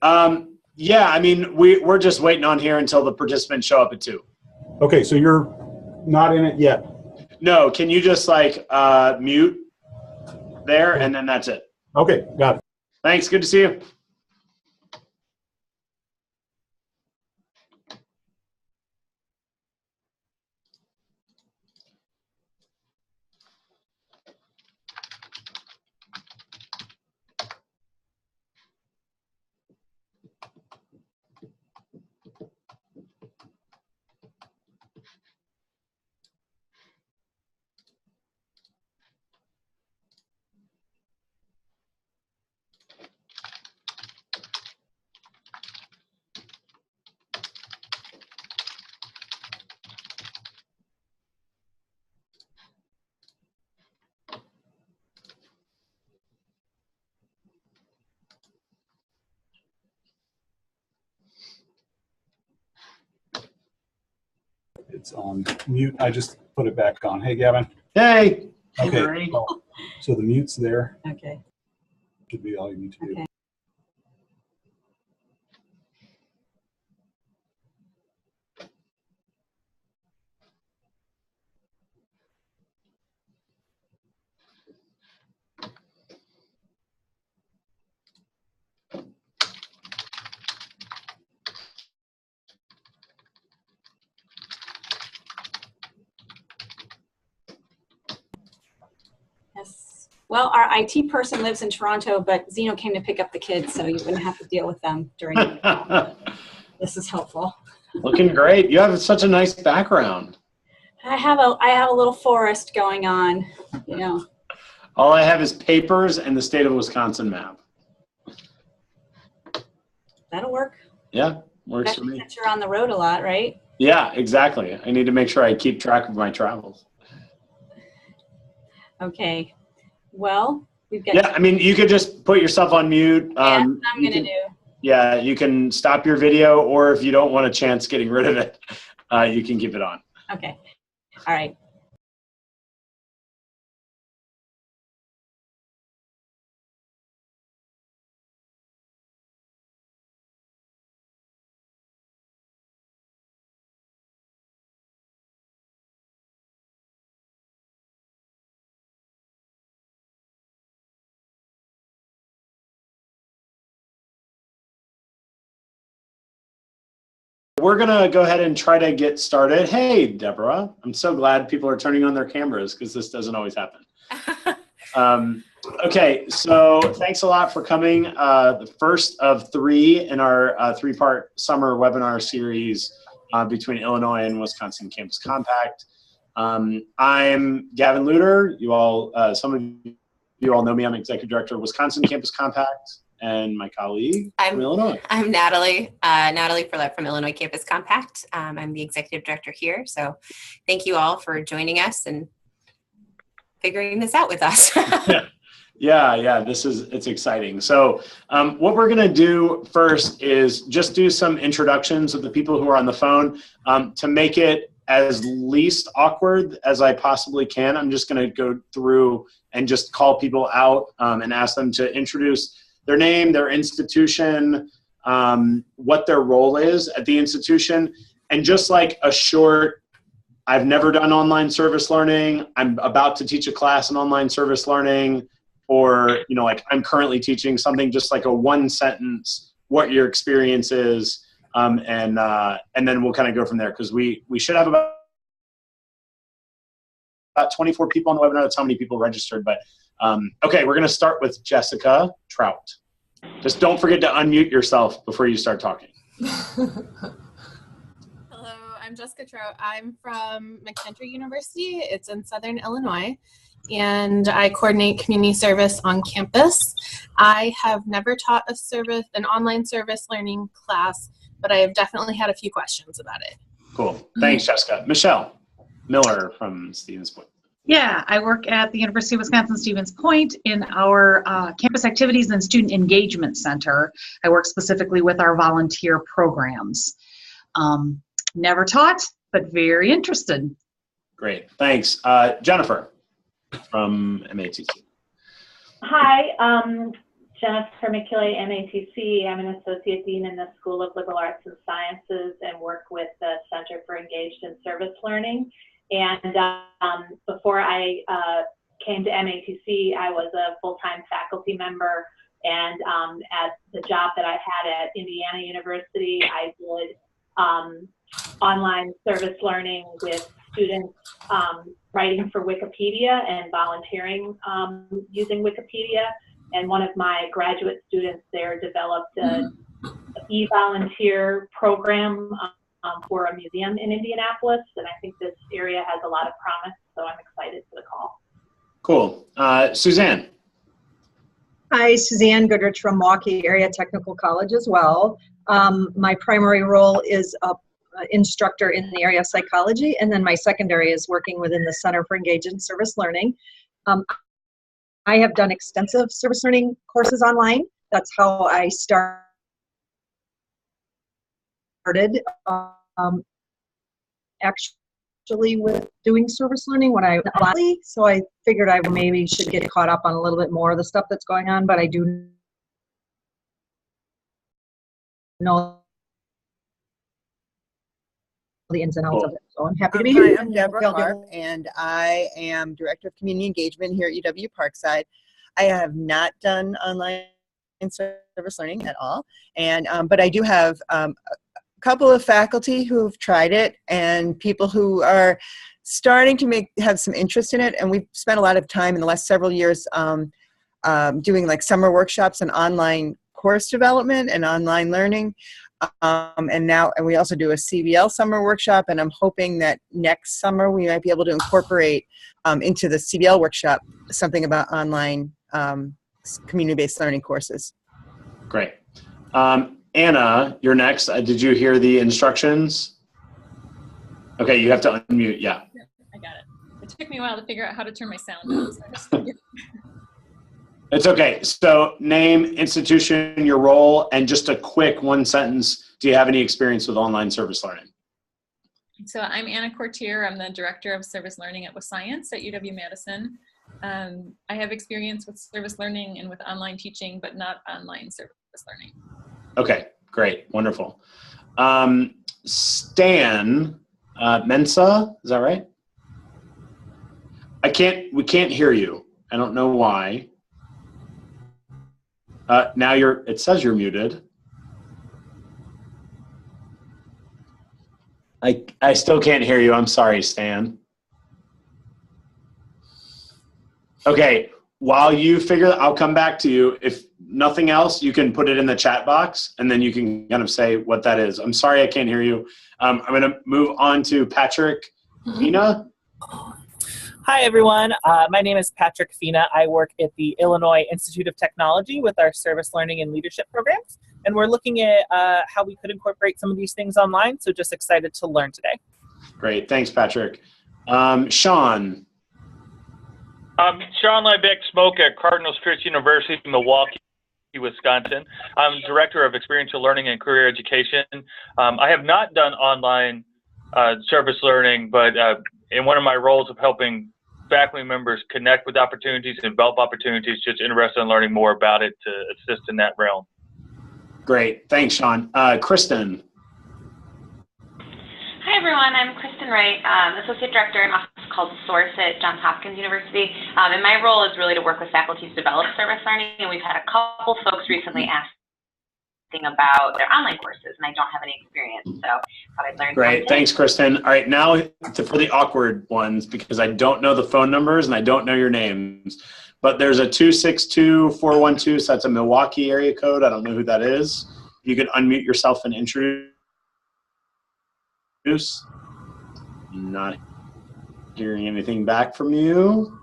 Yeah, I mean, we're just waiting on here until the participants show up at 2. Okay, so you're not in it yet? No, can you just like mute there and then that's it? Okay, got it. Thanks, good to see you. It's on mute. I just put it back on. Hey, Gavin. Hey. Okay. So the mute's there. Okay. Should be all you need to do. Okay. Yes. Well, our IT person lives in Toronto, but Zeno came to pick up the kids, so you wouldn't have to deal with them during the This is helpful. Looking great. You have such a nice background. I have a little forest going on, you know. All I have is papers and the state of Wisconsin map. That'll work. Yeah, works for me. Since you're on the road a lot, right? Yeah, exactly. I need to make sure I keep track of my travels. Okay. Well, we've got. Yeah, I mean, you could just put yourself on mute. Yeah, I'm going to do. Yeah, you can stop your video, or if you don't want a chance getting rid of it, you can keep it on. Okay. All right. We're going to go ahead and try to get started. Hey, Deborah. I'm so glad people are turning on their cameras because this doesn't always happen. Okay, so thanks a lot for coming. The first of 3 in our 3-part summer webinar series between Illinois and Wisconsin Campus Compact. I'm Gavin Luter. You all, some of you all know me. I'm Executive Director of Wisconsin Campus Compact. And my colleague from Illinois. I'm Natalie Furlett from Illinois Campus Compact. I'm the executive director here. So thank you all for joining us and figuring this out with us. Yeah, it's exciting. So what we're gonna do first is just do some introductions of the people who are on the phone to make it as least awkward as I possibly can. I'm just gonna go through and just call people out and ask them to introduce their name, their institution, what their role is at the institution, and just like a short, I've never done online service learning, I'm about to teach a class in online service learning, or like I'm currently teaching something, just like a 1-sentence, what your experience is, and then we'll kind of go from there, because we should have about 24 people on the webinar. That's how many people registered, but okay, we're gonna start with Jessica Trout. Just don't forget to unmute yourself before you start talking. Hello, I'm Jessica Trout. I'm from McKendree University. It's in Southern Illinois, and I coordinate community service on campus. I have never taught an online service learning class, but I have definitely had a few questions about it. Cool, thanks, Jessica. Michelle Miller from Stevens Point. Yeah, I work at the University of Wisconsin-Stevens Point in our Campus Activities and Student Engagement Center. I work specifically with our volunteer programs. Never taught, but very interested. Great, thanks. Jennifer from MATC. Hi, Jennifer McKilley, MATC. I'm an associate dean in the School of Liberal Arts and Sciences and work with the Center for Engaged in Service Learning. And before I came to MATC, I was a full-time faculty member. And at the job that I had at Indiana University, I did online service learning with students writing for Wikipedia and volunteering using Wikipedia. And one of my graduate students there developed an e-volunteer program for a museum in Indianapolis. And I think this area has a lot of promise, so I'm excited for the call. Cool. Suzanne. Hi, Suzanne Goodrich from Milwaukee Area Technical College as well. My primary role is a instructor in the area of psychology, and then my secondary is working within the Center for Engaged in Service Learning. I have done extensive service learning courses online. That's how I started actually with doing service learning when I so I figured I maybe should get caught up on a little bit more of the stuff that's going on, but I do know the ins and outs of it. So I'm happy to be here. Hi, I'm Deborah Harp, and I am Director of Community Engagement here at UW Parkside. I have not done online service learning at all, and but I do have a couple of faculty who've tried it and people who are starting to have some interest in it, and we've spent a lot of time in the last several years doing like summer workshops and online course development and online learning. And we also do a CBL summer workshop, and I'm hoping that next summer we might be able to incorporate into the CBL workshop something about online community-based learning courses. Great. Anna, you're next. Did you hear the instructions? Okay, you have to unmute. Yeah. I got it. It took me a while to figure out how to turn my sound on. So I just It's okay. So name, institution, your role, and just a quick one sentence. Do you have any experience with online service learning? So I'm Anna Courtier. I'm the Director of Service Learning at WScience at UW-Madison. I have experience with service learning and with online teaching, but not online service learning. Okay, great. Wonderful. Stan Mensa, is that right? We can't hear you. I don't know why. Now it says you're muted. I still can't hear you. I'm sorry, Stan. Okay, while you figure that, I'll come back to you. If nothing else, you can put it in the chat box and then you can kind of say what that is. I'm sorry I can't hear you. I'm going to move on to Patrick Fina. Hi, everyone. My name is Patrick Fina. I work at the Illinois Institute of Technology with our service learning and leadership programs. And we're looking at how we could incorporate some of these things online. So just excited to learn today. Great. Thanks, Patrick. Sean. Sean Liebeck-Smoke at Cardinal Stritch University, Milwaukee, Wisconsin. I'm Director of Experiential Learning and Career Education. I have not done online service learning, but in one of my roles of helping faculty members connect with opportunities and develop opportunities, just interested in learning more about it to assist in that realm. Great. Thanks, Sean. Kristen. Hi, everyone. I'm Kristen Wright, Associate Director in office called Source at Johns Hopkins University. And my role is really to work with faculty to develop service learning. And we've had a couple folks recently asking about their online courses, and I don't have any experience. So I thought I'd learn. Great. Thanks, Kristen. All right. Now for the awkward ones, because I don't know the phone numbers and I don't know your names. But there's a 262-412, so that's a Milwaukee area code. I don't know who that is. You could unmute yourself and introduce. Not hearing anything back from you.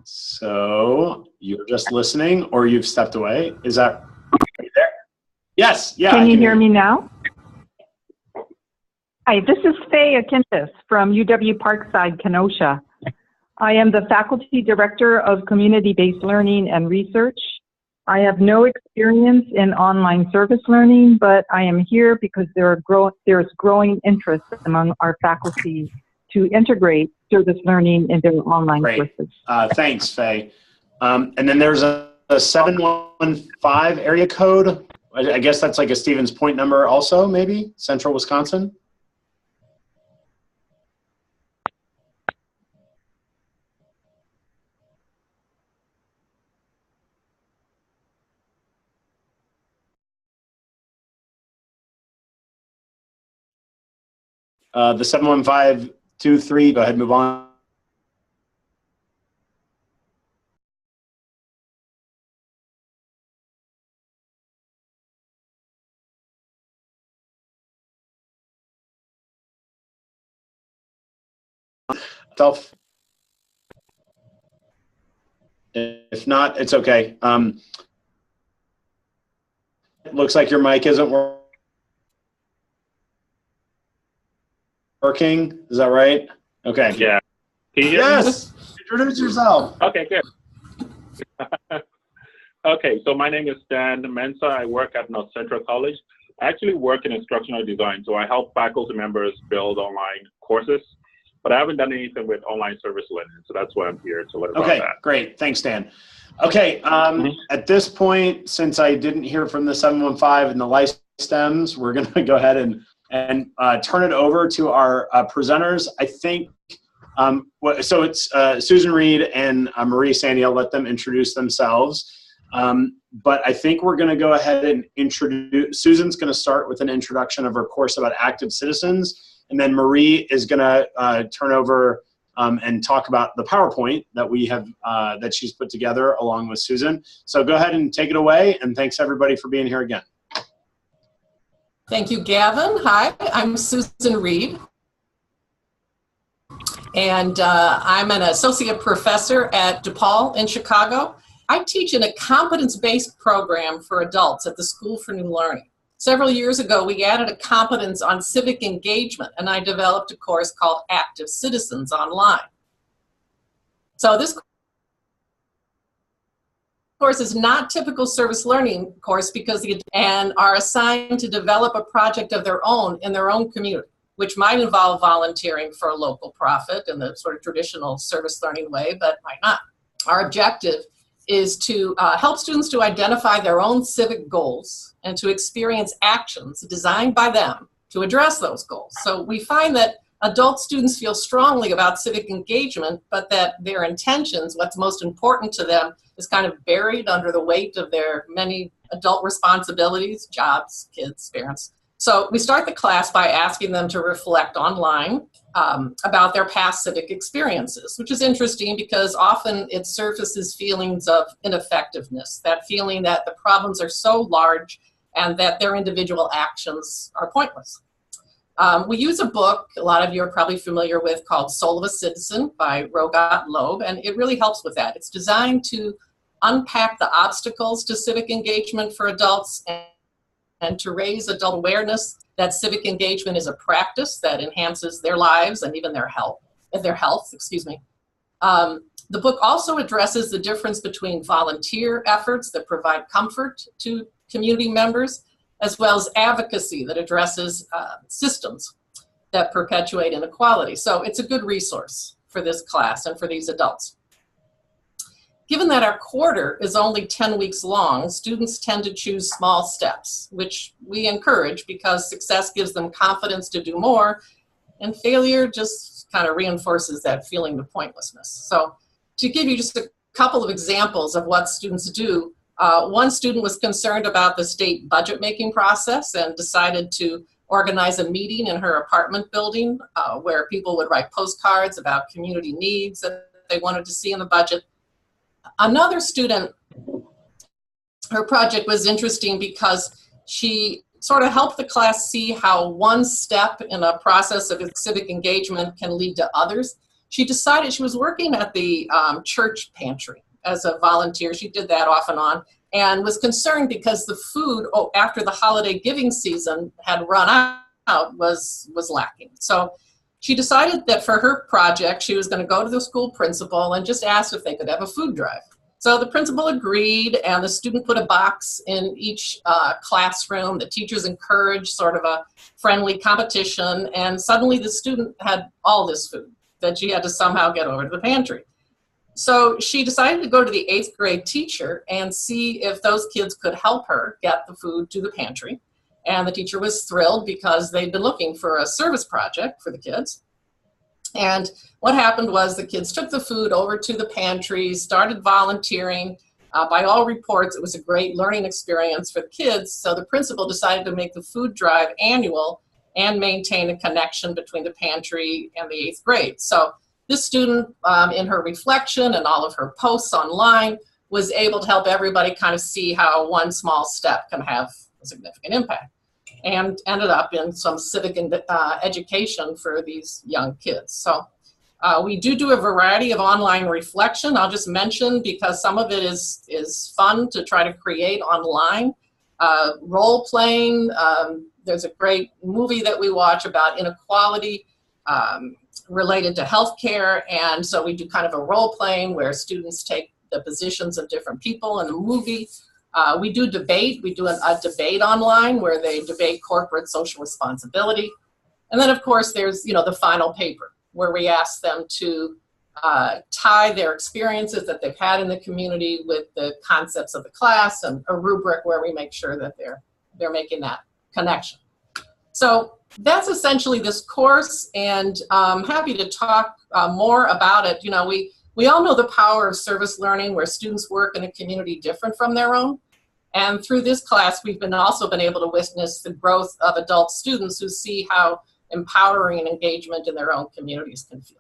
So you're just listening or you've stepped away. Is that right there? Yes. Yeah. Can you hear me now? Hi, this is Faye Akintis from UW Parkside, Kenosha. I am the Faculty Director of Community-Based Learning and Research. I have no experience in online service learning, but I am here because there's growing interest among our faculty to integrate service learning in their online courses. Thanks, Faye. And then there's the 715 area code. I guess that's like a Stevens Point number also, maybe, Central Wisconsin? The 71523, go ahead, move on. If not, it's okay. It looks like your mic isn't working. Is that right? Okay. Yeah. Can you hear me? Yes. Introduce yourself. Okay, good. Okay, so my name is Dan Mensa. I work at North Central College. I actually work in instructional design, so I help faculty members build online courses, but I haven't done anything with online service learning, so that's why I'm here to learn about that. Okay, great. Thanks, Dan. Okay, at this point, since I didn't hear from the 715 and the life stems, we're going to go ahead and turn it over to our presenters. I think, so it's Susan Reed and Marie Sandy. I'll let them introduce themselves. But I think we're going to go ahead and introduce, Susan's going to start with an introduction of her course about active citizens, and then Marie is going to turn over and talk about the PowerPoint that we have, that she's put together along with Susan. So go ahead and take it away, and thanks everybody for being here again. Thank you, Gavin. Hi, I'm Susan Reed, and I'm an associate professor at DePaul in Chicago. I teach in a competence-based program for adults at the School for New Learning. Several years ago, we added a competence on civic engagement, and I developed a course called Active Citizens Online. So this course is not typical service learning course because they are assigned to develop a project of their own in their own community, which might involve volunteering for a local profit in the sort of traditional service learning way, but might not. Our objective is to help students to identify their own civic goals and to experience actions designed by them to address those goals. So we find that adult students feel strongly about civic engagement, but that their intentions, what's most important to them, is kind of buried under the weight of their many adult responsibilities, jobs, kids, parents. So we start the class by asking them to reflect online about their past civic experiences, which is interesting because often it surfaces feelings of ineffectiveness, that feeling that the problems are so large and that their individual actions are pointless. We use a book a lot of you are probably familiar with called Soul of a Citizen by Rogat Loeb, and it really helps with that. It's designed to unpack the obstacles to civic engagement for adults and to raise adult awareness that civic engagement is a practice that enhances their lives and even their health. The book also addresses the difference between volunteer efforts that provide comfort to community members, as well as advocacy that addresses systems that perpetuate inequality. So it's a good resource for this class and for these adults. Given that our quarter is only 10 weeks long, students tend to choose small steps, which we encourage because success gives them confidence to do more, and failure just kind of reinforces that feeling of pointlessness. So to give you just a couple of examples of what students do, one student was concerned about the state budget making process and decided to organize a meeting in her apartment building where people would write postcards about community needs that they wanted to see in the budget. Another student, her project was interesting because she sort of helped the class see how one step in a process of civic engagement can lead to others. She decided she was working at the church pantry as a volunteer. She did that off and on, and was concerned because the food after the holiday giving season had run out was lacking. So she decided that for her project, she was going to go to the school principal and just ask if they could have a food drive. So the principal agreed, and the student put a box in each classroom. The teachers encouraged sort of a friendly competition, and suddenly the student had all this food that she had to somehow get over to the pantry. So she decided to go to the 8th grade teacher and see if those kids could help her get the food to the pantry. And the teacher was thrilled because they'd been looking for a service project for the kids. And what happened was the kids took the food over to the pantry, started volunteering. By all reports, it was a great learning experience for the kids. So the principal decided to make the food drive annual and maintain a connection between the pantry and the 8th grade. So this student, in her reflection and all of her posts online, was able to help everybody kind of see how one small step can have a significant impact, and ended up in some civic education for these young kids. So we do a variety of online reflection. I'll just mention, because some of it is fun to try to create online. Role playing, there's a great movie that we watch about inequality related to healthcare, and so we do kind of a role playing where students take the positions of different people in the movie. We do debate. We do a debate online where they debate corporate social responsibility. And then, of course, there's, the final paper where we ask them to tie their experiences that they've had in the community with the concepts of the class, and a rubric where we make sure that they're making that connection. So that's essentially this course, and I'm happy to talk more about it. We all know the power of service learning, where students work in a community different from their own. And through this class, we've also been able to witness the growth of adult students who see how empowering and engagement in their own communities can feel.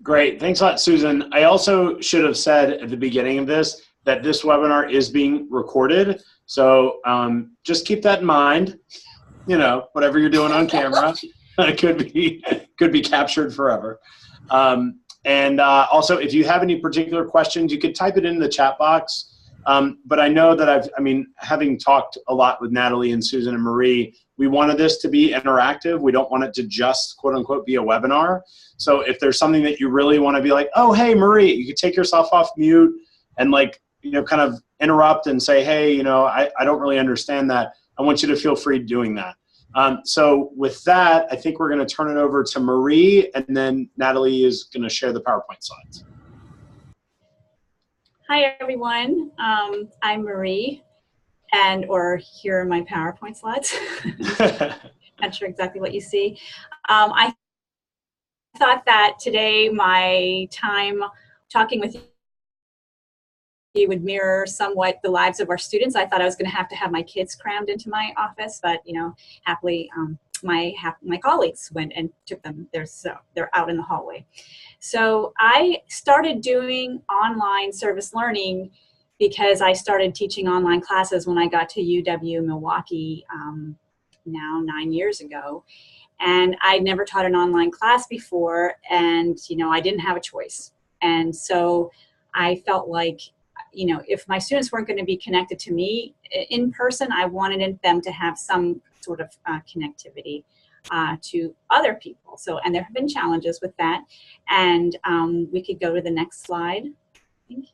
Great. Thanks a lot, Susan. I also should have said at the beginning of this that this webinar is being recorded. So just keep that in mind. Whatever you're doing on camera could be captured forever. And also, if you have any particular questions, you could type it in the chat box. But I know that having talked a lot with Natalie and Susan and Marie, we wanted this to be interactive. We don't want it to just, quote unquote, be a webinar. So if there's something that you really want to be like, oh, hey, Marie, you could take yourself off mute and kind of interrupt and say, hey, I don't really understand that. I want you to feel free doing that. So with that, I think we're going to turn it over to Marie, and then Natalie is going to share the PowerPoint slides. Hi, everyone. I'm Marie, or here are my PowerPoint slides. Not sure exactly what you see. I thought that today my time talking with you would mirror somewhat the lives of our students. I thought I was going to have my kids crammed into my office, but happily my colleagues went and took them. They're out in the hallway. So I started doing online service learning because I started teaching online classes when I got to UW-Milwaukee now 9 years ago. And I'd never taught an online class before, and I didn't have a choice. And so I felt like, if my students weren't going to be connected to me in person, I wanted them to have some sort of connectivity to other people. So, and there have been challenges with that. And we could go to the next slide, I think.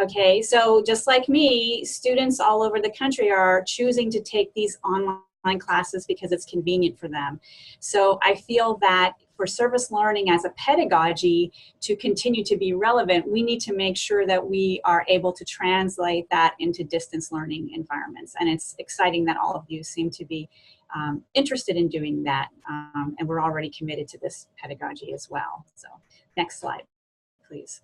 Okay, so just like me, students all over the country are choosing to take these online classes because it's convenient for them. So I feel that for service learning as a pedagogy to continue to be relevant, we need to make sure that we are able to translate that into distance learning environments. And it's exciting that all of you seem to be interested in doing that. And we're already committed to this pedagogy as well. So next slide, please.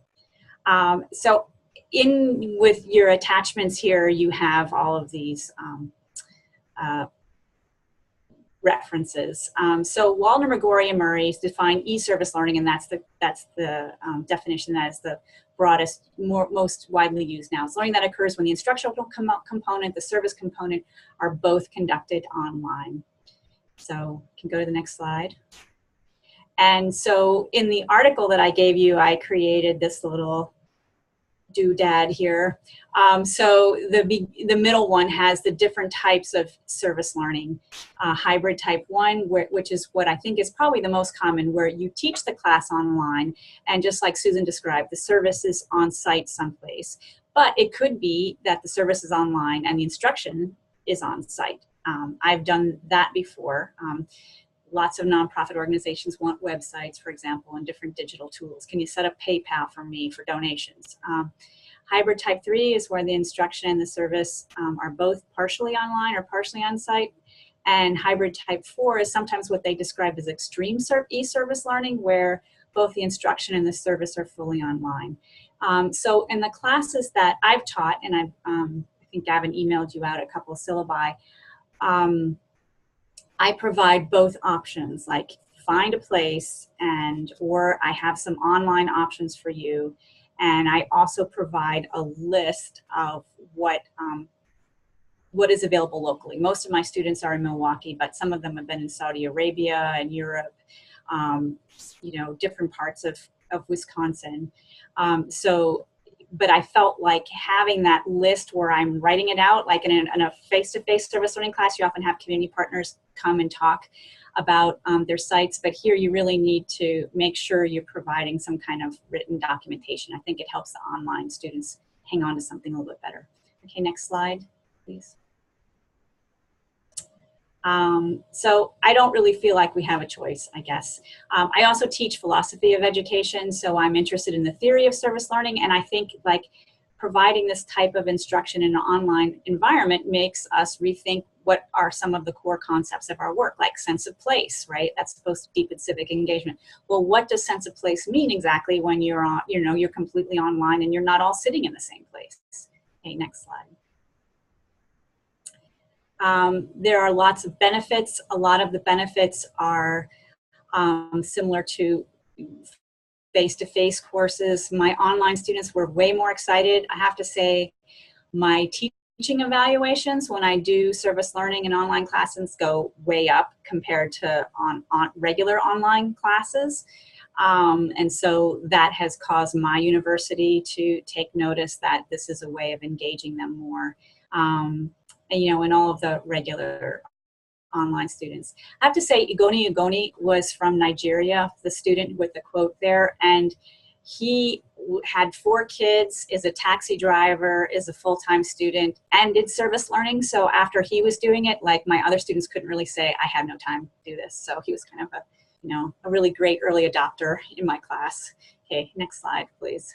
So with your attachments here, you have all of these references. So Waldner, Magori, and Murray define e-service learning, and that's the definition that is the broadest, most widely used now. It's learning that occurs when the instructional component, the service component are both conducted online. So you can go to the next slide. And so in the article that I gave you, I created this little doodad here. So the middle one has the different types of service learning. Hybrid type 1, which is what I think is probably the most common, where you teach the class online, and just like Susan described, the service is on site someplace. But it could be that the service is online and the instruction is on site. I've done that before. lots of nonprofit organizations want websites, for example, and different digital tools. Can you set up PayPal for me for donations? Hybrid type 3 is where the instruction and the service are both partially online or partially on site. And hybrid type 4 is sometimes what they describe as extreme e-service learning, where both the instruction and the service are fully online. So in the classes that I've taught, and I think Gavin emailed you out a couple of syllabi, I provide both options, like find a place, or I have some online options for you. And I also provide a list of what is available locally. Most of my students are in Milwaukee, but some of them have been in Saudi Arabia and Europe, different parts of Wisconsin. But I felt like having that list where I'm writing it out, like in a face-to-face service learning class, you often have community partners come and talk about their sites, but here you really need to make sure you're providing some kind of written documentation. I think it helps the online students hang on to something a little bit better. Okay, next slide, please. So I don't really feel like we have a choice, I guess. I also teach philosophy of education, so I'm interested in the theory of service learning, and I think like providing this type of instruction in an online environment makes us rethink what are some of the core concepts of our work, like sense of place, right? That's supposed to deepen civic engagement. Well, what does sense of place mean exactly when you're on, you're completely online and you're not all sitting in the same place? Okay, next slide. There are lots of benefits. A lot of the benefits are similar to face-to-face courses. My online students were way more excited. I have to say my teaching evaluations when I do service learning and online classes go way up compared to on regular online classes. And so that has caused my university to take notice that this is a way of engaging them more. And all of the regular online students. I have to say, Igoni was from Nigeria, the student with the quote there, and he had 4 kids, is a taxi driver, is a full-time student, and did service learning. So after he was doing it, like my other students couldn't really say, I have no time to do this. So he was kind of a really great early adopter in my class. Okay, next slide, please.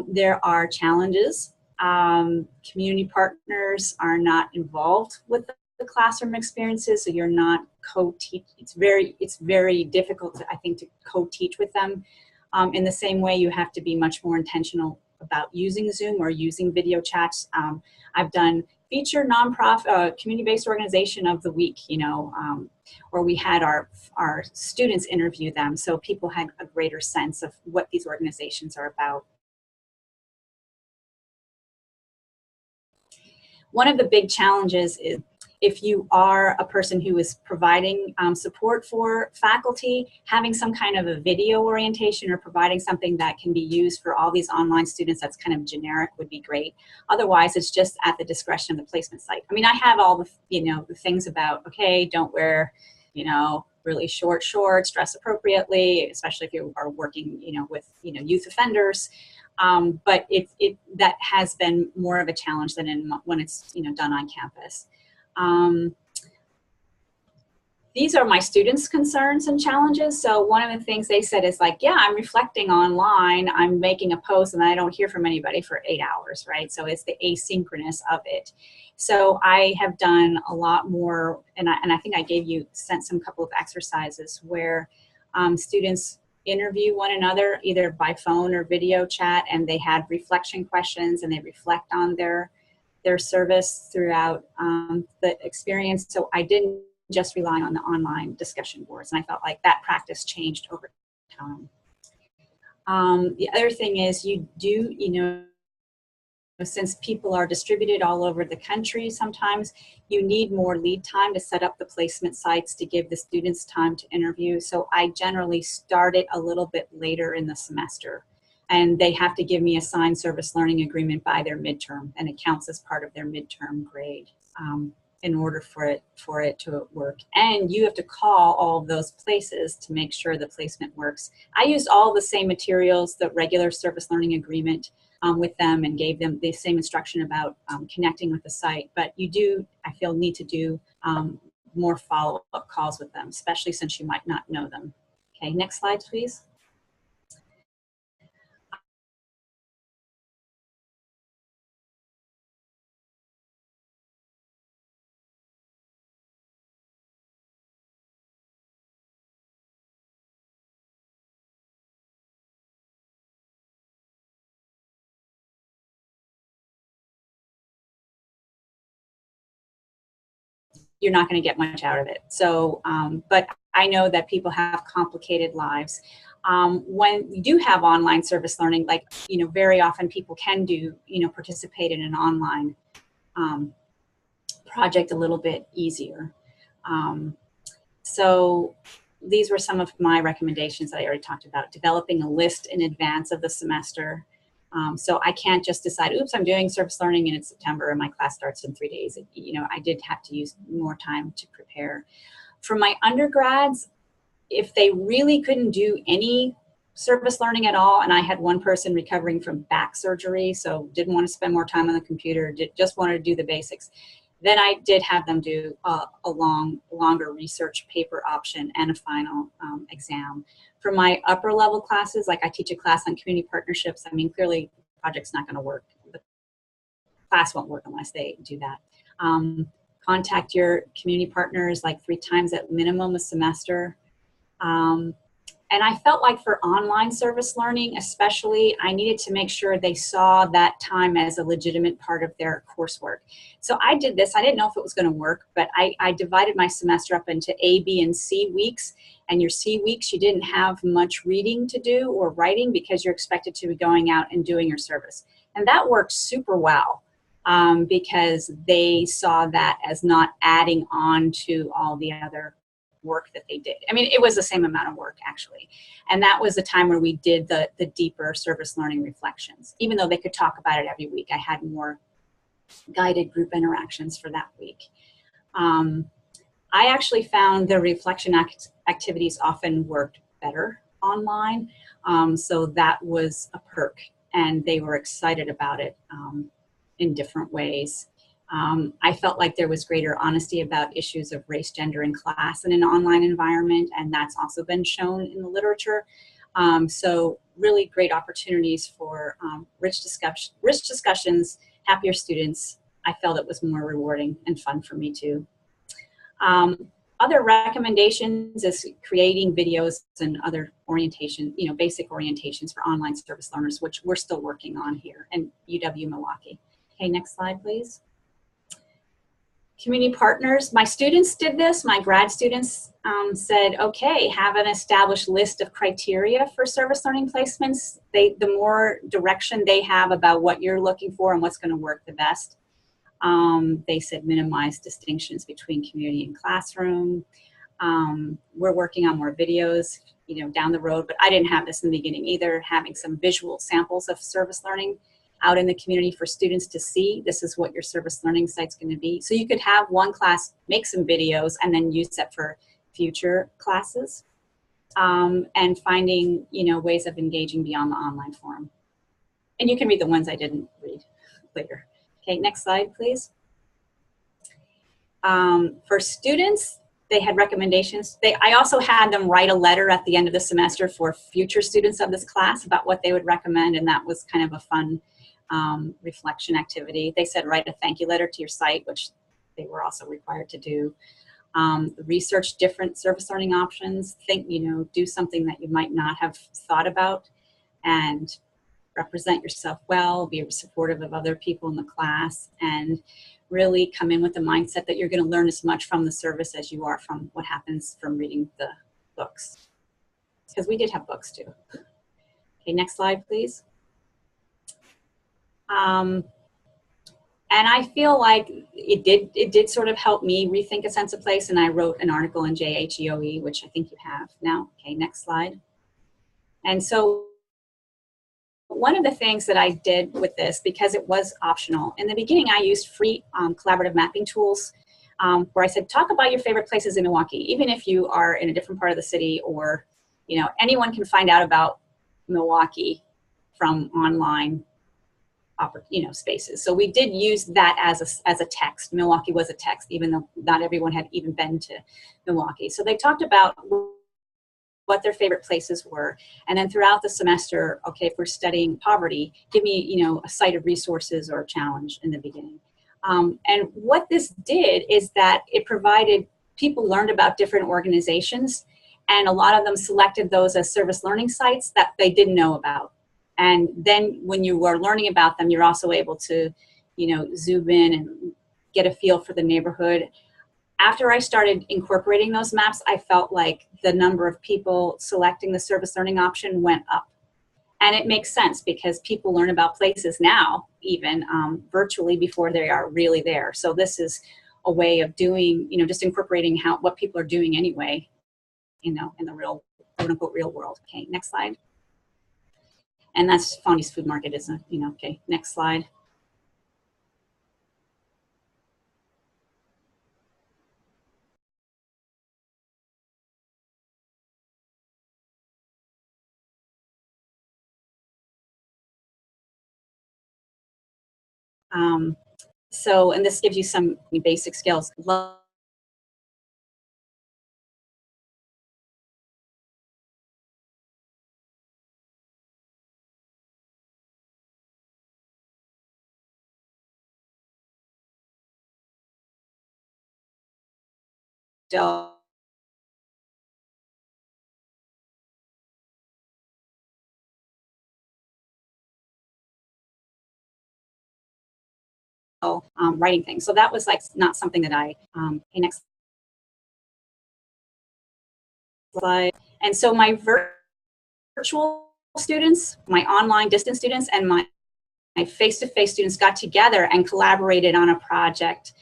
There are challenges. Community partners are not involved with the classroom experiences, so you're not co-teach. It's very difficult, I think, to co-teach with them. In the same way, you have to be much more intentional about using Zoom or using video chats. I've done feature nonprofit community-based organization of the week, or we had our students interview them, so people had a greater sense of what these organizations are about. One of the big challenges is if you are a person who is providing support for faculty, having some kind of a video orientation or providing something that can be used for all these online students that's kind of generic would be great. Otherwise, it's just at the discretion of the placement site. I mean, I have all the, the things about, okay, don't wear, really short shorts, dress appropriately, especially if you are working, with, youth offenders. But that has been more of a challenge than when it's done on campus. These are my students' concerns and challenges. So one of the things they said is like, yeah, I'm reflecting online, I'm making a post, and I don't hear from anybody for 8 hours, right? So it's the asynchronous of it. So I have done a lot more, and I think I sent some couple of exercises where students interview one another either by phone or video chat, and they had reflection questions and they reflect on their service throughout the experience. So I didn't just rely on the online discussion boards, and I felt like that practice changed over time. The other thing is you do, since people are distributed all over the country, sometimes you need more lead time to set up the placement sites to give the students time to interview. So I generally start it a little bit later in the semester, and they have to give me a signed service learning agreement by their midterm, and it counts as part of their midterm grade in order for it to work. And you have to call all of those places to make sure the placement works. I used all the same materials, the regular service learning agreement with them, and gave them the same instruction about connecting with the site. But you do, I feel, need to do more follow-up calls with them, especially since you might not know them. Okay, next slide, please. You're not going to get much out of it. So, but I know that people have complicated lives. When you do have online service learning, like, very often people can do, participate in an online project a little bit easier. So these were some of my recommendations that I already talked about. Developing a list in advance of the semester. So I can't just decide, oops, I'm doing service learning and it's September and my class starts in 3 days. I did have to use more time to prepare. For my undergrads, if they really couldn't do any service learning at all, and I had one person recovering from back surgery, so didn't want to spend more time on the computer, just wanted to do the basics, then I did have them do a longer research paper option and a final exam. For my upper level classes, like I teach a class on community partnerships, I mean, clearly the project's not going to work. The class won't work unless they do that. Contact your community partners like 3 times at minimum a semester. And I felt like for online service learning, especially, I needed to make sure they saw that time as a legitimate part of their coursework. So I did this. I didn't know if it was going to work, but I divided my semester up into A, B, and C weeks. And your C weeks, you didn't have much reading to do or writing because you're expected to be going out and doing your service. And that worked super well because they saw that as not adding on to all the other work that they did. I mean, it was the same amount of work actually. And that was the time where we did the deeper service learning reflections. Even though they could talk about it every week, I had more guided group interactions for that week. I actually found the reflection activities often worked better online. So that was a perk and they were excited about it in different ways. I felt like there was greater honesty about issues of race, gender, and class in an online environment, and that's also been shown in the literature. So really great opportunities for rich discussions, happier students. I felt it was more rewarding and fun for me too. Other recommendations is creating videos and other orientation, basic orientations for online service learners, which we're still working on here in UW-Milwaukee. Okay, next slide, please. Community partners, my students did this, my grad students said, okay, have an established list of criteria for service learning placements. The more direction they have about what you're looking for and what's going to work the best. They said minimize distinctions between community and classroom. We're working on more videos, down the road, but I didn't have this in the beginning either, having some visual samples of service learning out in the community for students to see. This is what your service learning site's going to be. So you could have one class make some videos and then use that for future classes, and finding ways of engaging beyond the online forum. And you can read the ones I didn't read later. Okay, next slide, please. For students, they had recommendations. I also had them write a letter at the end of the semester for future students of this class about what they would recommend, and that was kind of a fun reflection activity. They said write a thank you letter to your site, which they were also required to do. Research different service learning options. Think, do something that you might not have thought about, and represent yourself well, be supportive of other people in the class, and really come in with the mindset that you're going to learn as much from the service as you are from what happens from reading the books. Because we did have books too. Okay, next slide, please. And I feel like it did sort of help me rethink a sense of place, and I wrote an article in JHEOE, which I think you have now. Okay, next slide. And so one of the things that I did with this, because it was optional, in the beginning I used free collaborative mapping tools where I said, talk about your favorite places in Milwaukee, even if you are in a different part of the city, or anyone can find out about Milwaukee from online spaces. So we did use that as a text. Milwaukee was a text, even though not everyone had even been to Milwaukee. So they talked about what their favorite places were, and then throughout the semester, okay, if we're studying poverty, give me a site of resources or a challenge in the beginning. And what this did is that it provided people learned about different organizations, and a lot of them selected those as service learning sites that they didn't know about. And then when you were learning about them, you're also able to, zoom in and get a feel for the neighborhood. After I started incorporating those maps, I felt like the number of people selecting the service learning option went up. And it makes sense because people learn about places now, even virtually, before they are really there. So this is a way of doing, just incorporating what people are doing anyway, in the real, quote unquote, real world. Okay, next slide. And that's Fondy's Food Market, isn't it? Okay, next slide. And this gives you some basic skills. Writing things. So that was not something that I, next slide. And so my virtual students, my online distance students, and my face-to-face students got together and collaborated on a project.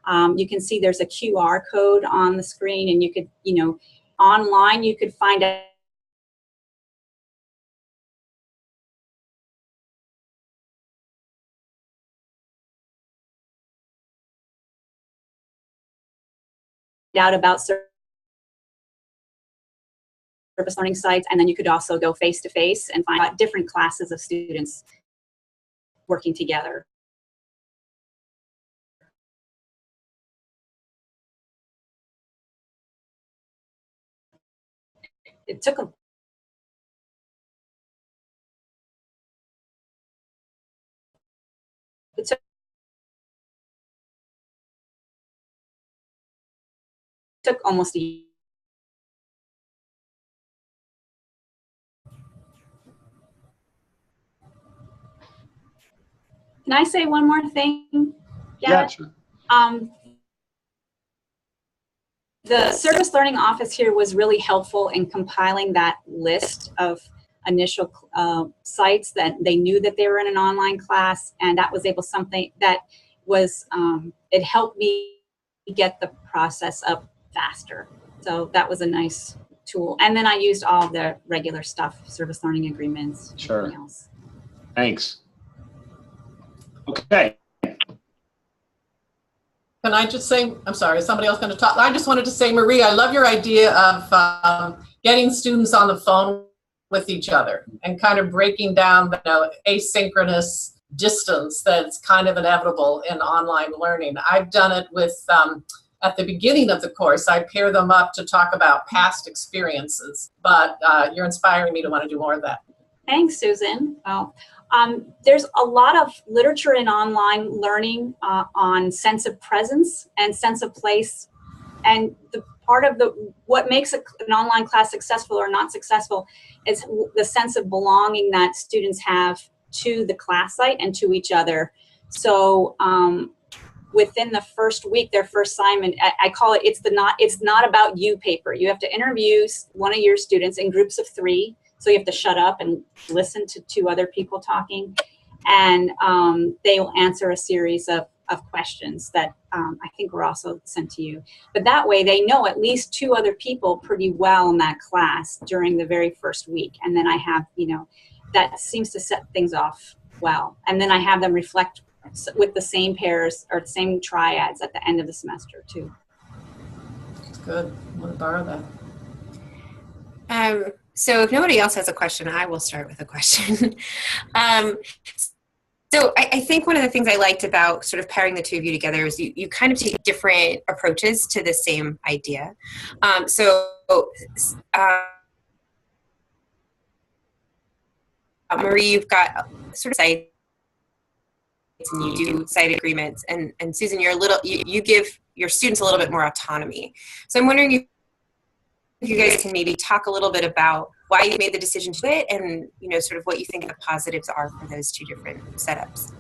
You can see there's a QR code on the screen, and you could, online you could find out about service learning sites, and then you could also go face-to-face and find out different classes of students working together. It took almost a year. Can I say one more thing? Yeah, sure. The service learning office here was really helpful in compiling that list of initial sites that they knew that they were in an online class, and that was something that was, it helped me get the process up faster. So that was a nice tool. And then I used all the regular stuff, service learning agreements, sure. Everything else. Thanks. Okay. Can I just say, I'm sorry, is somebody else going to talk? I just wanted to say, Marie, I love your idea of getting students on the phone with each other and kind of breaking down the asynchronous distance that's kind of inevitable in online learning. I've done it with, at the beginning of the course, I pair them up to talk about past experiences, but you're inspiring me to want to do more of that. Thanks, Susan. Well, there's a lot of literature in online learning on sense of presence and sense of place. And the part of what makes an online class successful or not successful is the sense of belonging that students have to the class site and to each other. So within the first week, their first assignment, I call it, it's not about you paper. You have to interview one of your students in groups of 3. So you have to shut up and listen to 2 other people talking, and they will answer a series of questions that I think were also sent to you. But that way they know at least 2 other people pretty well in that class during the very first week. And then I have, that seems to set things off well. And then I have them reflect with the same pairs or the same triads at the end of the semester too. That's good. I want to borrow that. So if nobody else has a question, I will start with a question. So I think one of the things I liked about sort of pairing the two of you together is you kind of take different approaches to the same idea. Marie, you've got sort of sites and you do site agreements, and Susan, you give your students a little bit more autonomy. So I'm wondering if you guys can maybe talk a little bit about why you made the decision to do it, and sort of what you think the positives are for those two different setups.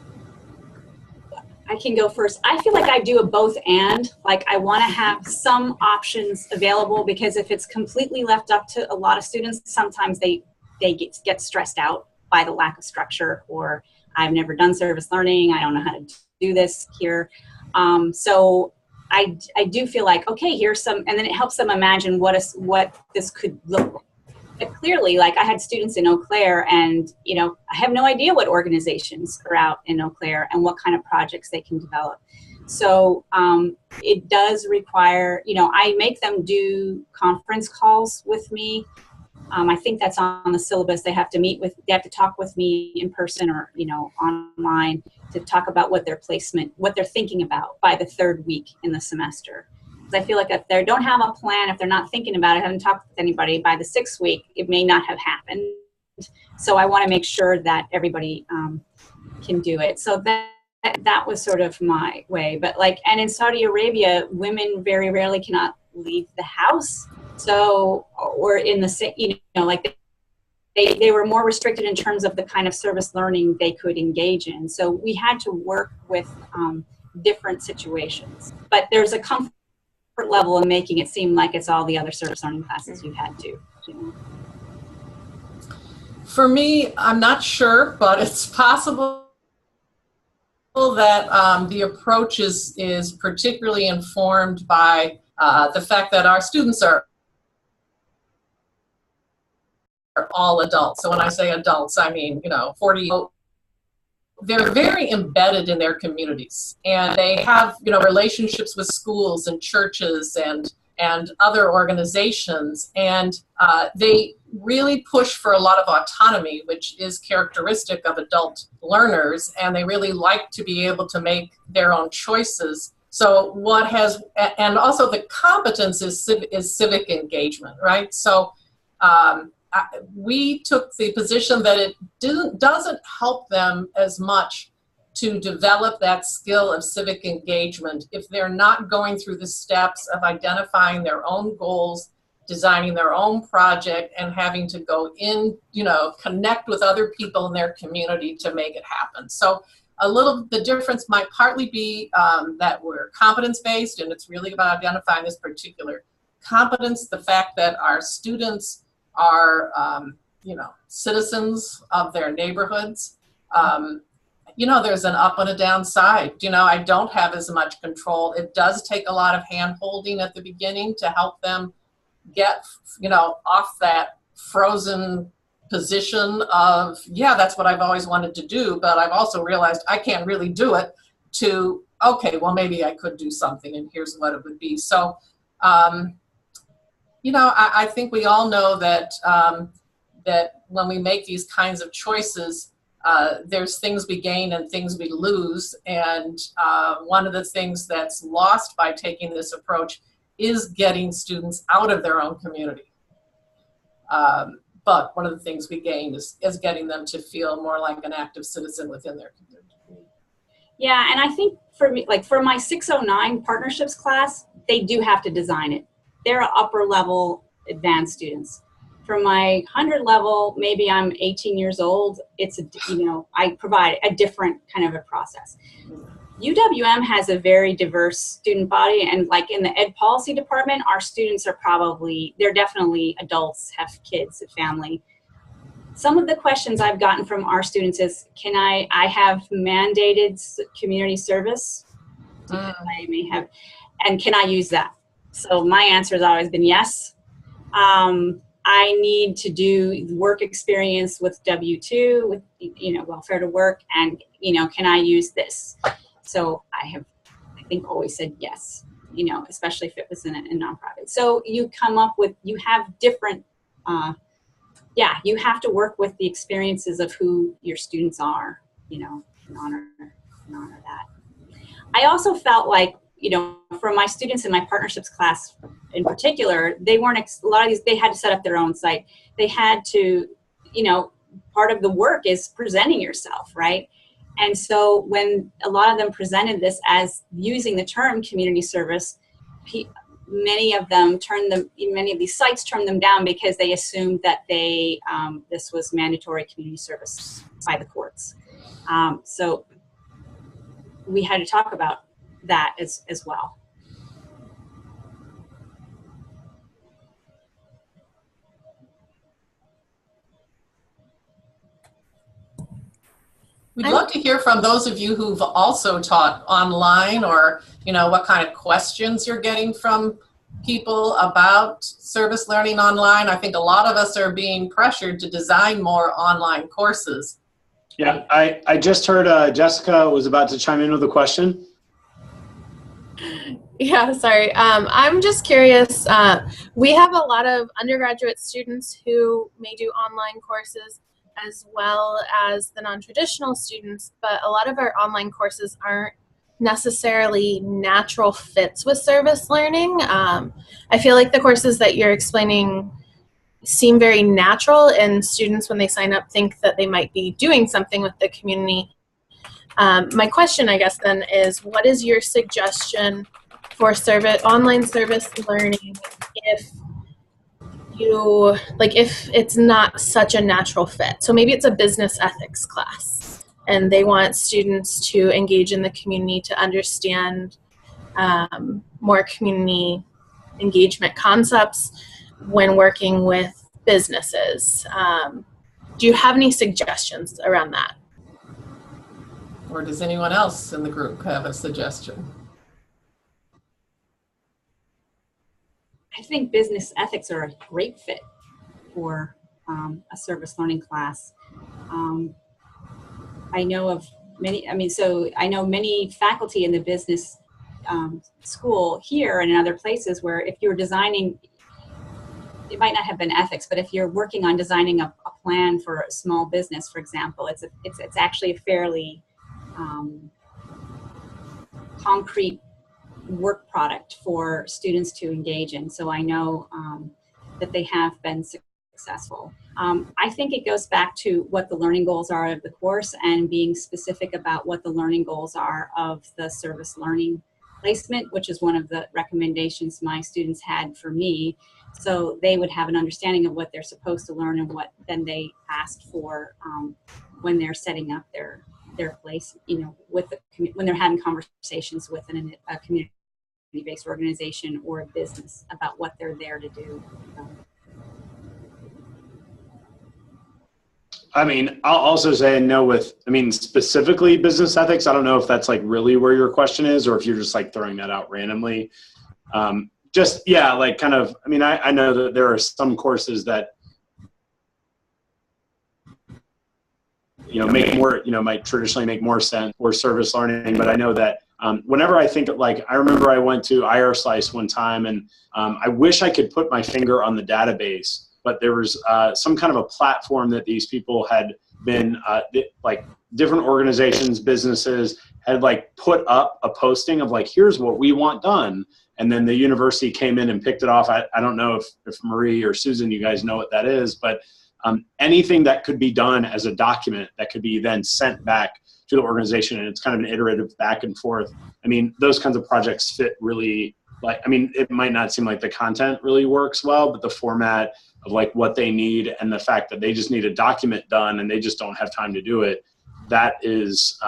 I can go first. I feel like I do a both and. Like I want to have some options available, because if it's completely left up to a lot of students, sometimes they get stressed out by the lack of structure, or I've never done service learning, I don't know how to do this here. So I do feel like, okay, here's some, and then it helps them imagine what this could look like. Clearly, like I had students in Eau Claire, and I have no idea what organizations are out in Eau Claire and what kind of projects they can develop. So it does require, I make them do conference calls with me. I think that's on the syllabus. They have to talk with me in person or online to talk about what they're thinking about by the third week in the semester. Because I feel like if they don't have a plan, if they're not thinking about it, haven't talked with anybody, by the 6th week, it may not have happened. So I want to make sure that everybody can do it. So that was sort of my way. But and in Saudi Arabia, women very rarely cannot leave the house. So, or in the, they were more restricted in terms of the kind of service learning they could engage in. So we had to work with different situations. But there's a comfort level in making it seem like it's all the other service learning classes you had to. For me, I'm not sure, but it's possible that the approach is particularly informed by the fact that our students are all adults. So when I say adults, I mean, 40. They're very embedded in their communities, and they have, relationships with schools and churches and other organizations, and they really push for a lot of autonomy, which is characteristic of adult learners, and they really like to be able to make their own choices. So and also the competence is civic engagement, right? So we took the position that it doesn't help them as much to develop that skill of civic engagement if they're not going through the steps of identifying their own goals, designing their own project, and having to go in, connect with other people in their community to make it happen. So the difference might partly be that we're competence-based, and it's really about identifying this particular competence, the fact that our students are, citizens of their neighborhoods. There's an up and a down side. I don't have as much control. It does take a lot of hand-holding at the beginning to help them get, off that frozen position of, yeah, that's what I've always wanted to do, but I've also realized I can't really do it, to, okay, well, maybe I could do something, and here's what it would be. So, I think we all know that that when we make these kinds of choices, there's things we gain and things we lose. And one of the things that's lost by taking this approach is getting students out of their own community. But one of the things we gain is getting them to feel more like an active citizen within their community. Yeah, and I think for me, for my 609 partnerships class, they do have to design it. They're upper level advanced students. For my 100 level, maybe I'm 18 years old. It's I provide a different kind of a process. UWM has a very diverse student body, and in the ed policy department, our students are they're definitely adults, have kids, a family. Some of the questions I've gotten from our students is, I have mandated community service, I may have, and can I use that? So my answer has always been yes. I need to do work experience with W-2, with, welfare to work, and, can I use this? So I think always said yes, especially if it was in a nonprofit. So you you have different, you have to work with the experiences of who your students are, can honor that. I also felt like, you know, for my students in my partnerships class in particular, they weren't, a lot of these, they had to set up their own site. They had to, you know, part of the work is presenting yourself, right? And so when a lot of them presented this as using the term community service, many of these sites turned them down because they assumed that this was mandatory community service by the courts. So we had to talk about that as well. We'd love to hear from those of you who've also taught online, or, you know, what kind of questions you're getting from people about service learning online. I think a lot of us are being pressured to design more online courses. Yeah, I just heard Jessica was about to chime in with a question. Yeah, sorry. I'm just curious. We have a lot of undergraduate students who may do online courses as well as the non-traditional students, but a lot of our online courses aren't necessarily natural fits with service learning. I feel like the courses that you're explaining seem very natural, and students, when they sign up, think that they might be doing something with the community. My question, I guess, then is, what is your suggestion for online service learning if it's not such a natural fit? So maybe it's a business ethics class and they want students to engage in the community to understand more community engagement concepts when working with businesses. Do you have any suggestions around that? Or does anyone else in the group have a suggestion? I think business ethics are a great fit for a service learning class. I know of many, I know many faculty in the business school here and in other places where if you're designing, it might not have been ethics, but if you're working on designing a plan for a small business, for example, it's actually a fairly concrete work product for students to engage in. So I know that they have been successful. I think it goes back to what the learning goals are of the course and being specific about what the learning goals are of the service learning placement, which is one of the recommendations my students had for me. So they would have an understanding of what they're supposed to learn and what then they asked for when they're setting up their place, you know, when they're having conversations with a community-based organization or a business about what they're there to do. I mean, I'll also say no specifically business ethics. I don't know if that's like really where your question is, or if you're just like throwing that out randomly. I know that there are some courses that, might traditionally make more sense for service learning, but I know that whenever I think of, I remember I went to IRSlice one time, and I wish I could put my finger on the database, but there was some kind of a platform that these people had been, different organizations, businesses had put up a posting of here's what we want done. And then the university came in and picked it off. I don't know if Marie or Susan, you guys know what that is, but anything that could be done as a document that could be then sent back to the organization, and it's kind of an iterative back and forth. I mean, those kinds of projects fit really, it might not seem like the content really works well, but the format of what they need and the fact that they just need a document done and they just don't have time to do it, that is,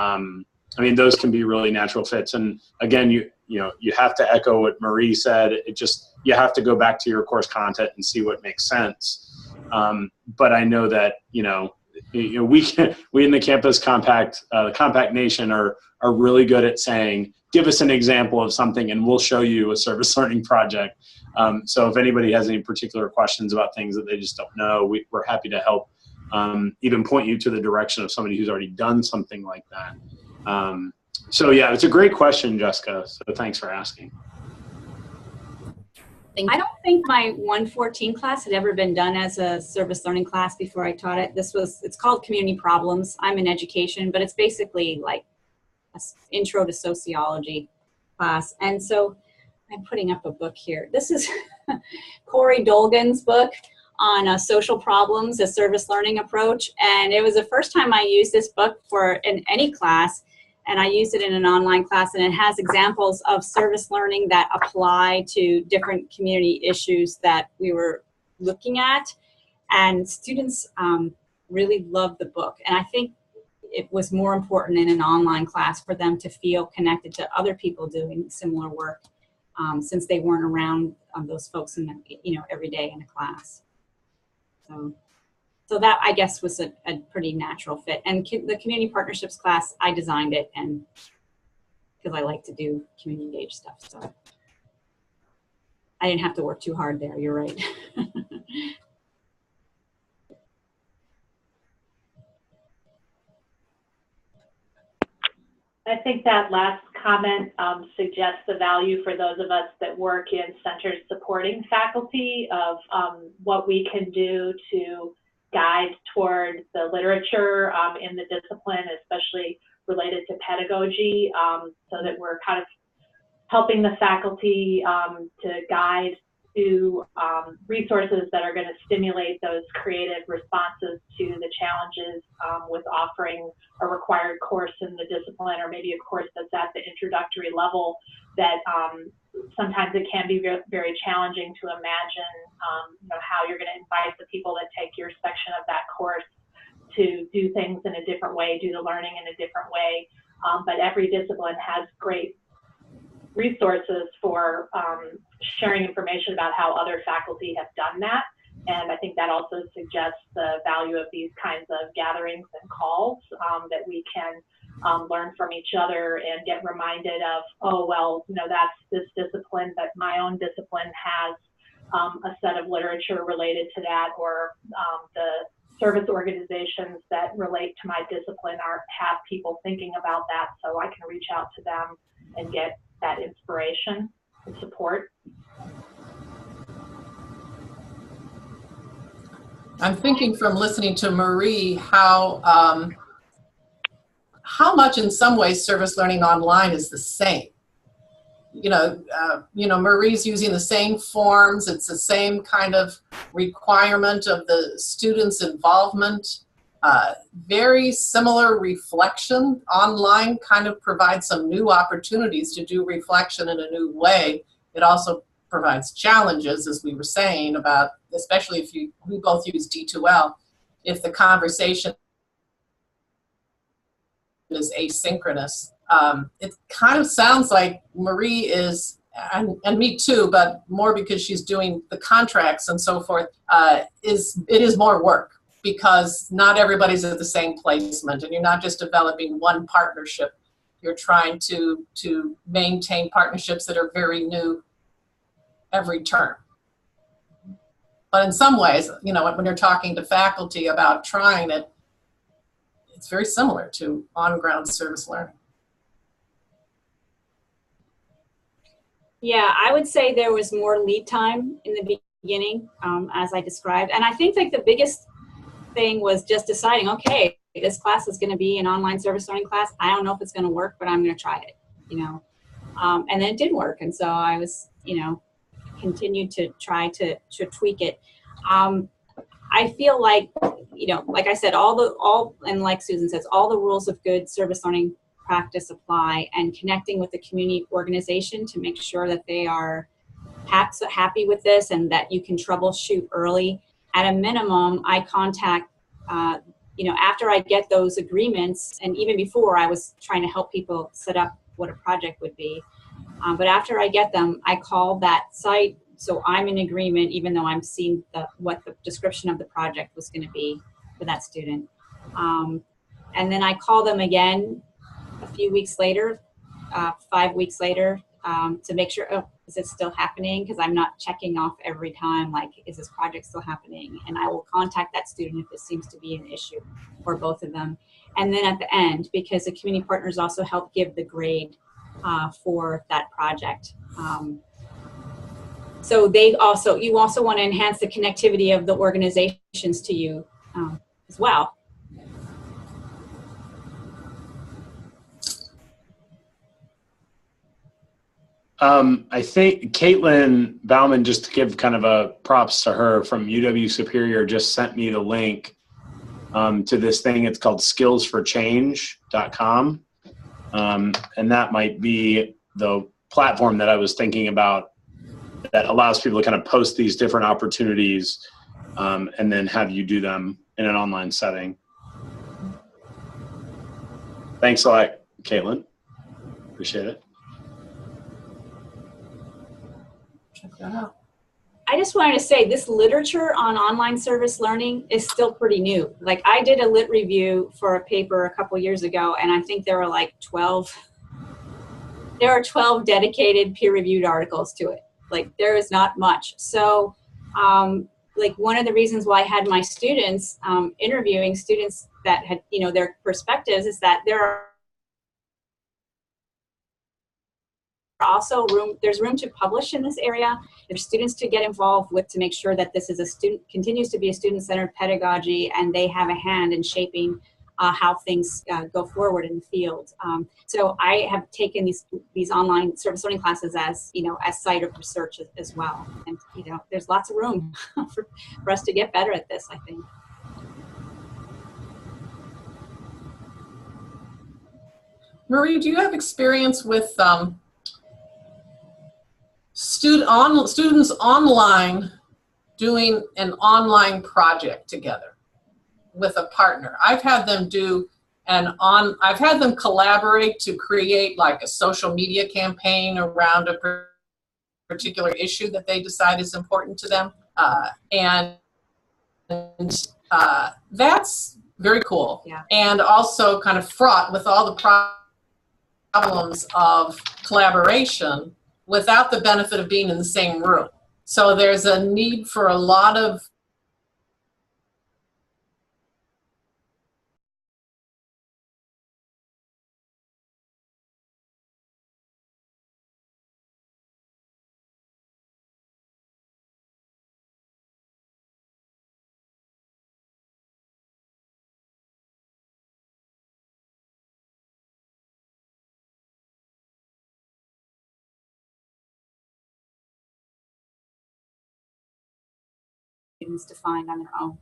those can be really natural fits. And again, you have to echo what Marie said. You have to go back to your course content and see what makes sense. But I know that, we in the Campus Compact, the Compact Nation are really good at saying, give us an example of something and we'll show you a service learning project. So if anybody has any particular questions about things that they just don't know, we're happy to help even point you to the direction of somebody who's already done something like that. So yeah, it's a great question, Jessica. So thanks for asking. I don't think my 114 class had ever been done as a service learning class before I taught it. It's called Community Problems. I'm in education, but it's basically like an intro to sociology class. And so I'm putting up a book here. This is Corey Dolgan's book on social problems, a service learning approach. And it was the first time I used this book in any class. And I used it in an online class, and it has examples of service learning that apply to different community issues that we were looking at. And students really loved the book. And I think it was more important in an online class for them to feel connected to other people doing similar work, since they weren't around those folks every day in a class. So that, I guess, was a pretty natural fit. And the community partnerships class, I designed it, and because I like to do community engaged stuff. So I didn't have to work too hard there. You're right. I think that last comment suggests the value for those of us that work in centers supporting faculty of what we can do to guide toward the literature in the discipline, especially related to pedagogy, so that we're kind of helping the faculty to guide to resources that are going to stimulate those creative responses to the challenges with offering a required course in the discipline, or maybe a course that's at the introductory level that sometimes it can be very, very challenging to imagine how you're going to invite the people that take your section of that course to do things in a different way, do the learning in a different way. But every discipline has great resources for sharing information about how other faculty have done that. And I think that also suggests the value of these kinds of gatherings and calls, that we can learn from each other and get reminded of, oh, well, that's this discipline, but my own discipline has a set of literature related to that, or the service organizations that relate to my discipline have people thinking about that, so I can reach out to them and get that inspiration and support. I'm thinking from listening to Marie how much in some ways service learning online is the same. Marie's using the same forms. It's the same kind of requirement of the students' involvement. Very similar reflection. Online kind of provides some new opportunities to do reflection in a new way. It also provides challenges, as we were saying, about, especially if we both use D2L, if the conversation is asynchronous. It kind of sounds like Marie is, and me too, but more because she's doing the contracts and so forth, it is more work, because not everybody's at the same placement, and you're not just developing one partnership. You're trying to maintain partnerships that are very new every term. But in some ways, when you're talking to faculty about trying it, it's very similar to on-ground service learning. Yeah, I would say there was more lead time in the beginning, as I described. And I think the biggest thing was just deciding, okay, this class is going to be an online service learning class. I don't know if it's going to work, but I'm going to try it, and then it did work. And so I was, continued to try to tweak it. I feel like, like I said, and like Susan says, all the rules of good service learning practice apply, and connecting with the community organization to make sure that they are happy with this and that you can troubleshoot early. At a minimum, I contact, after I get those agreements, and even before, I was trying to help people set up what a project would be. But after I get them, I call that site, so I'm in agreement, even though I'm seeing what the description of the project was going to be for that student. And then I call them again a few weeks later, 5 weeks later, to make sure, is it still happening? Because I'm not checking off every time, like, is this project still happening? And I will contact that student if it seems to be an issue, or both of them. And then at the end, because the community partners also help give the grade for that project. So you also want to enhance the connectivity of the organizations to you as well. I think Caitlin Bauman, just to give kind of a props to her, from UW Superior, just sent me the link to this thing. It's called skillsforchange.com. And that might be the platform that I was thinking about that allows people to kind of post these different opportunities and then have you do them in an online setting. Thanks a lot, Caitlin. Appreciate it. Check that out. I just wanted to say this literature on online service learning is still pretty new. Like, I did a lit review for a paper a couple years ago, and I think there were like 12 dedicated peer-reviewed articles to it. Like, there is not much. So like, one of the reasons why I had my students interviewing students that had, you know, their perspectives is that there are also there's room to publish in this area. There's students to get involved with to make sure that this is continues to be a student-centered pedagogy, and they have a hand in shaping how things go forward in the field. So I have taken these online service learning classes as, you know, as site of research as well. And, you know, there's lots of room for us to get better at this, I think. Marie, do you have experience with students online doing an online project together with a partner? I've had them I've had them collaborate to create like a social media campaign around a particular issue that they decide is important to them. That's very cool. Yeah. And also kind of fraught with all the problems of collaboration without the benefit of being in the same room. So there's a need for a lot of students to find on their own.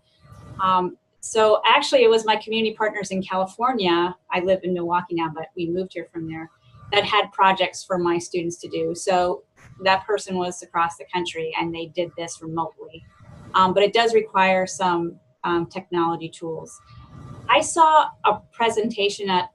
So actually, it was my community partners in California. I live in Milwaukee now, but we moved here from there, that had projects for my students to do. So that person was across the country, and they did this remotely. But it does require some technology tools. I saw a presentation at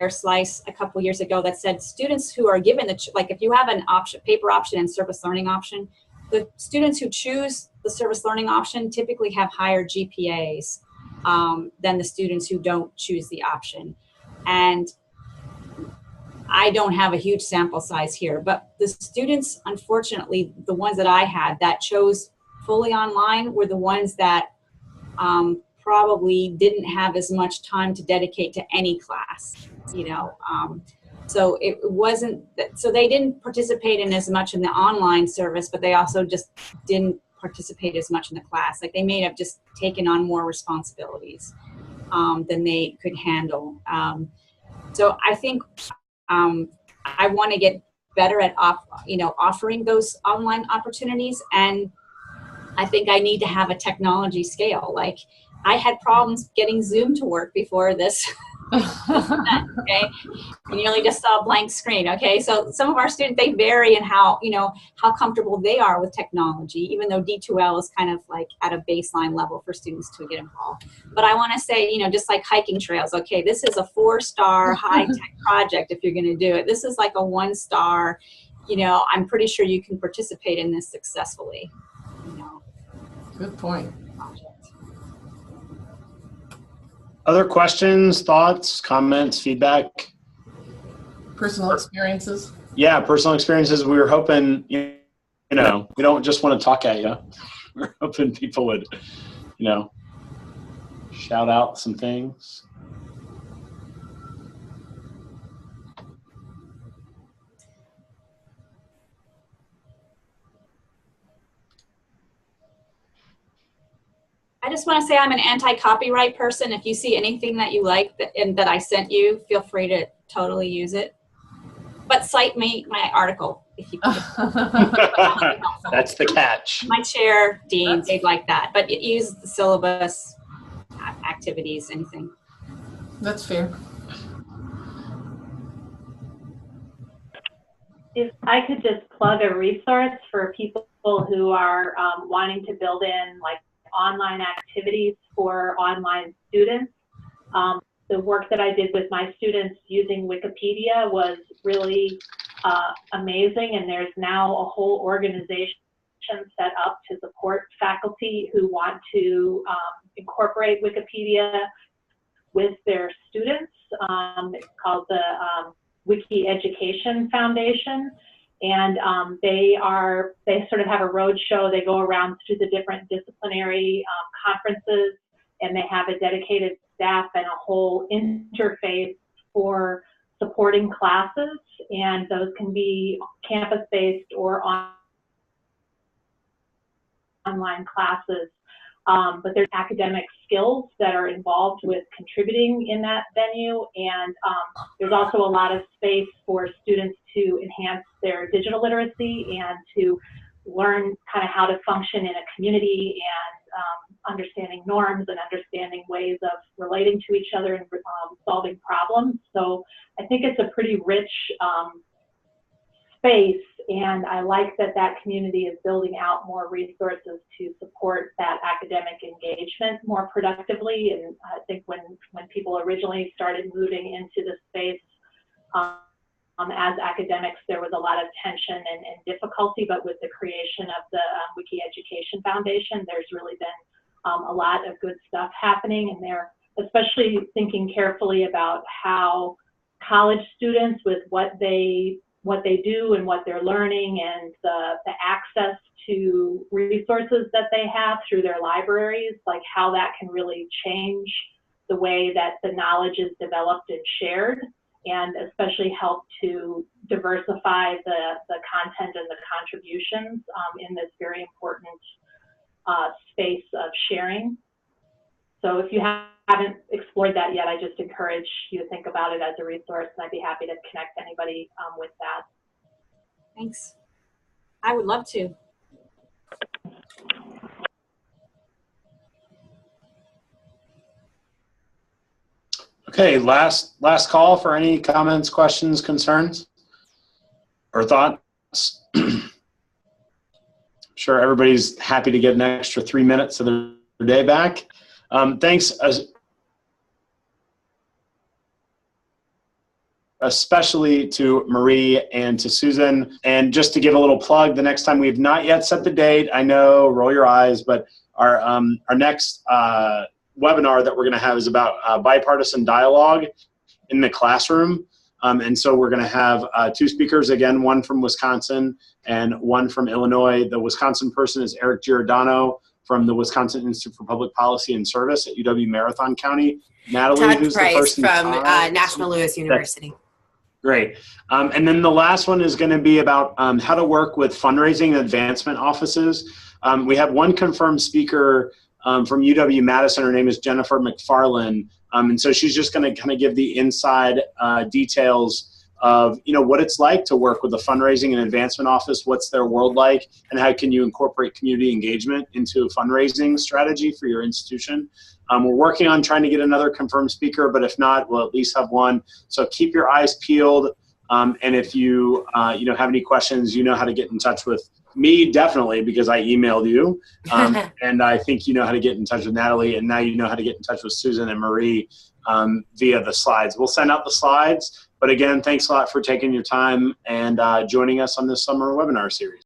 AirSlice a couple years ago that said students who are given like, if you have an option, paper option and service learning option, the students who choose the service learning option typically have higher GPAs than the students who don't choose the option. And I don't have a huge sample size here, but the students, unfortunately, the ones that I had that chose fully online were the ones that probably didn't have as much time to dedicate to any class, you know. So it wasn't, so they didn't participate in as much in the online service, but they also just didn't participate as much in the class. Like, they may have just taken on more responsibilities than they could handle. So I think I want to get better at offering those online opportunities, and I think I need to have a technology scale. Like, I had problems getting Zoom to work before this. Okay, you nearly just saw a blank screen. Okay, so some of our students, they vary in how comfortable they are with technology, even though D2L is kind of like at a baseline level for students to get involved. But I want to say, just like hiking trails, okay, this is a 4-star high-tech project if you're going to do it. This is like a 1-star, I'm pretty sure you can participate in this successfully. Good point. Other questions, thoughts, comments, feedback? Personal experiences? Yeah, personal experiences. We were hoping, we don't just want to talk at you. We're hoping people would, shout out some things. I just want to say I'm an anti-copyright person. If you see anything that you like and that I sent you, feel free to totally use it. But cite my article if you can. That's the catch. My chair, dean, they'd like that. But use the syllabus, activities, anything. That's fair. If I could just plug a resource for people who are wanting to build in like online activities for online students. The work that I did with my students using Wikipedia was really amazing, and there's now a whole organization set up to support faculty who want to incorporate Wikipedia with their students. It's called the Wiki Education Foundation, and they sort of have a road show. They go around to the different disciplinary conferences, and they have a dedicated staff and a whole interface for supporting classes, and those can be campus-based or online classes. But there's academic skills that are involved with contributing in that venue, and there's also a lot of space for students to enhance their digital literacy and to learn kind of how to function in a community and understanding norms and understanding ways of relating to each other and solving problems. So I think it's a pretty rich space, and I like that that community is building out more resources to support that academic engagement more productively. And I think when people originally started moving into the space as academics, there was a lot of tension and difficulty, but with the creation of the Wiki Education Foundation, there's really been a lot of good stuff happening, and they're especially thinking carefully about how college students, with what they do and what they're learning, and the access to resources that they have through their libraries, like how that can really change the way that the knowledge is developed and shared, and especially help to diversify the content and the contributions in this very important space of sharing. So if you haven't explored that yet, I just encourage you to think about it as a resource, and I'd be happy to connect anybody with that. Thanks. I would love to. Okay, last call for any comments, questions, concerns, or thoughts. I'm sure everybody's happy to get an extra 3 minutes of their day back. Thanks especially to Marie and to Susan. And just to give a little plug, the next time, we've not yet set the date. I know, roll your eyes, but our next webinar that we're going to have is about bipartisan dialogue in the classroom. And so we're going to have 2 speakers, again, one from Wisconsin and one from Illinois. The Wisconsin person is Eric Giordano from the Wisconsin Institute for Public Policy and Service at UW-Marathon County. Natalie, Todd who's Price the person from National Louis University. Great. And then the last one is going to be about how to work with fundraising and advancement offices. We have one confirmed speaker from UW-Madison. Her name is Jennifer McFarland. And so she's just going to kind of give the inside details of, what it's like to work with a fundraising and advancement office, what's their world like, and how can you incorporate community engagement into a fundraising strategy for your institution. We're working on trying to get another confirmed speaker, but if not, we'll at least have one. So keep your eyes peeled. And if you, have any questions, you know how to get in touch with me, definitely, because I emailed you. And I think you know how to get in touch with Natalie, and now you know how to get in touch with Susan and Marie via the slides. We'll send out the slides. But again, thanks a lot for taking your time and joining us on this summer webinar series.